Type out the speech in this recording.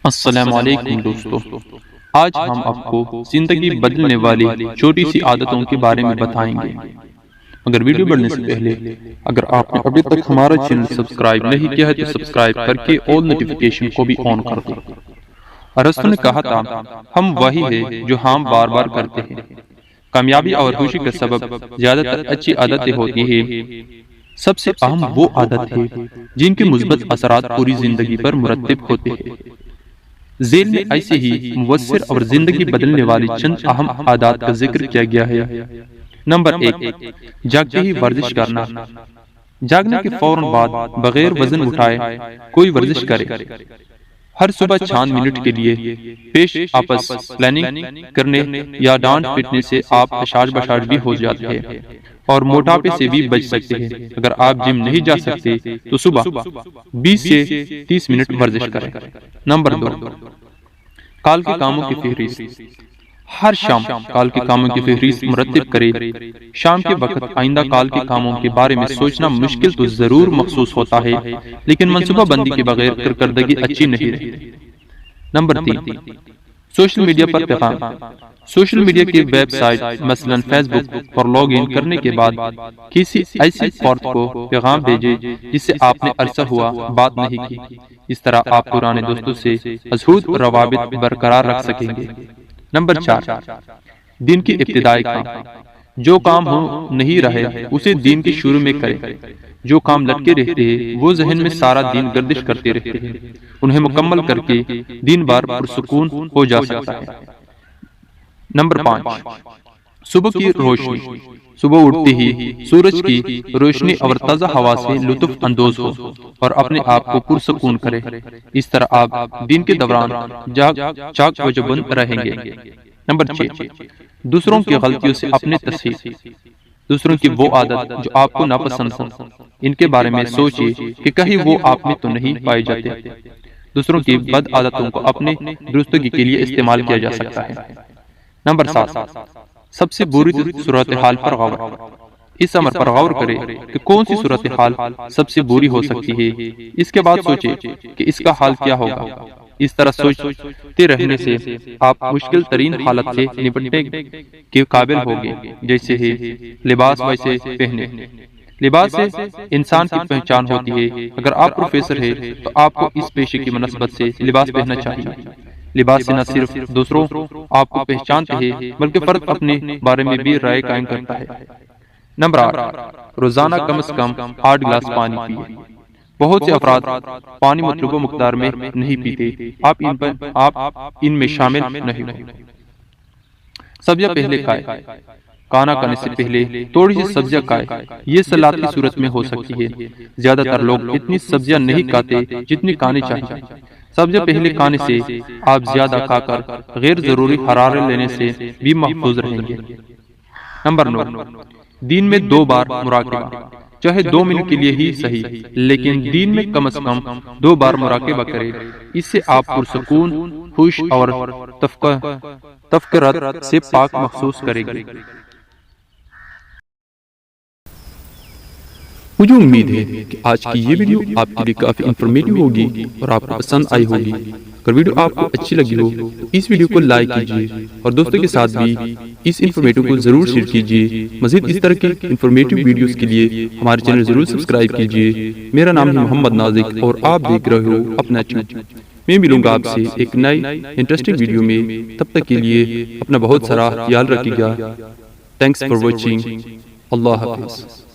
السلام علیکم دوستو، آج ہم آپ کو زندگی بدلنے والی چھوٹی سی عادتوں کے بارے میں بتائیں گے۔ مگر ویڈیو بڑھنے سے پہلے اگر آپ نے ابھی تک ہمارا چینل سبسکرائب نہیں کیا ہے تو سبسکرائب کر کے آل نوٹیفیکیشن کو بھی آن کر دیں۔ ارسطو نے کہا تھا، ہم وہی ہے جو ہم بار بار کرتے ہیں۔ کامیابی اور خوشی کا سبب زیادہ تر اچھی عادتیں ہوتی ہیں۔ سب سے اہم وہ عادت ہے جن کے مثبت اثرات پوری زندگی پر مرتب ہوتے ہیں۔ ذیل میں ایسے ہی مؤثر اور زندگی بدلنے والی چند اہم عادات کا ذکر کیا گیا ہے۔ نمبر 1، جاگتے ہی ورزش کرنا۔ جاگنے کے فوراً بعد بغیر وزن اٹھائے کوئی ورزش کرے۔ ہر صبح 5 منٹ کے لیے پیش آپس پلاننگ کرنے یا ڈانٹ پیٹنے سے آپ اشاج بشاج بھی ہو جاتے ہیں اور موٹاپے سے بھی بچ سکتے ہیں۔ اگر آپ جم نہیں جا سکتے تو صبح 20 سے 30 منٹ ورزش کریں۔ نمبر 2، کال کے کاموں کی فہرست۔ ہر شام کال کے کاموں کی فہرست مرتب کرے۔ شام کے وقت آئندہ کال کے کاموں کے بارے میں سوچنا مشکل تو ضرور محسوس ہوتا ہے، لیکن منصوبہ بندی کے بغیر کارکردگی اچھی نہیں رہتی۔ نمبر 3، سوشل میڈیا پر پیغام۔ سوشل میڈیا کی ویب سائٹ مثلا فیس بک پر لاگ ان کرنے کے بعد کسی ایسی فرد کو پیغام بھیجے جس سے آپ نے عرصہ ہوا بات نہیں کی۔ اس طرح آپ پرانے دوستوں سے ازحد روابط برقرار رکھ سکیں گے۔ نمبر 4، دن کی ابتدائی کام۔ جو کام ہو نہیں رہے اسے دن کے شروع میں کریں۔ جو کام لٹکے رہتے ہیں وہ ذہن میں سارا دن گردش کرتے رہتے ہیں۔ انہیں مکمل کر کے دن بھر پرسکون ہو جا سکتا ہے۔ نمبر 5، صبح کی روشنی۔ صبح اٹھتے ہی سورج کی روشنی اور تازہ ہوا سے لطف اندوز ہو اور اپنے آپ کو پرسکون کرے۔ اس طرح آپ دن کے دوران چاق و چوبند رہیں گے۔ نمبر 6، دوسروں کی غلطیوں سے اپنے تصحیح۔ دوسروں کی وہ عادت جو آپ کو ناپسند ہو، ان کے بارے میں سوچئے کہ کہیں وہ آپ میں تو نہیں پائے جاتے۔ دوسروں کی بد عادتوں کو اپنے درستگی کے لیے استعمال کیا جا سکتا ہے۔ نمبر 7، سب سے بری صورتحال پر غور۔ اس امر پر غور کریں کہ کون سی صورتحال سب سے بری ہو سکتی ہے۔ اس کے بعد سوچیں کہ اس کا حال کیا ہوگا۔ اس طرح سوچتے رہنے سے آپ مشکل ترین حالت سے نپٹنے کے قابل ہوگے۔ جیسے ہی لباس ویسے پہنے۔ لباس سے انسان کی پہچان ہوتی ہے۔ اگر آپ پروفیسر ہیں تو آپ کو اس پیشے کی مناسبت سے لباس پہننا چاہیے۔ لباس سے نہ صرف دوسروں آپ کو پہچانتے ہیں بلکہ فرد اپنے بارے میں بھی رائے قائم کرتا ہے۔ نمبر 8، روزانہ کم از کم 8 گلاس پانی پیئے۔ بہت سے افراد پانی مطلوبہ مقدار میں نہیں پیتے۔ آپ ان میں شامل نہیں ہوں۔ سبزیاں پہلے کھائیں۔ کھانا کھانے سے پہلے تھوڑی سی سبزیاں کھائیں۔ یہ سلاد کی صورت میں ہو سکتی ہے۔ زیادہ تر لوگ اتنی سبزیاں نہیں کھاتے جتنی کھانی چاہیے۔ سبزیاں پہلے کھانے سے آپ زیادہ کھا کر غیر ضروری حرارت لینے سے بھی محفوظ رہیں گے۔ نمبر 9، دن میں 2 بار مراقبہ۔ چاہے 2 منٹ کے لیے ہی صحیح، لیکن دن میں کم از کم 2 بار مراقبہ کریں۔ اس سے آپ پرسکون، خوش اور تفکرات سے پاک محسوس کریں گے۔ مجھے امید ہے کہ آج کی یہ ویڈیو آپ کے لیے کافی انفارمیٹیو ہوگی اور آپ کو پسند آئی ہوگی۔ اگر ویڈیو آپ کو اچھی لگی ہو تو اس ویڈیو کو لائک کیجیے اور دوستوں کے ساتھ بھی اس انفارمیٹیو کو ضرور شیئر کیجیے۔ مزید اس طرح کے انفارمیٹیو ویڈیوز کے لیے ہمارے چینل ضرور سبسکرائب کیجیے۔ میرا نام ہے محمد نازک اور آپ دیکھ رہے ہو اپنا چینل۔ میں ملوں گا آپ سے ایک نئی انٹرسٹنگ ویڈیو میں۔ تب تک کے لیے اپنا بہت سارا خیال رکھیے گا۔ Thanks for watching. اللہ حافظ۔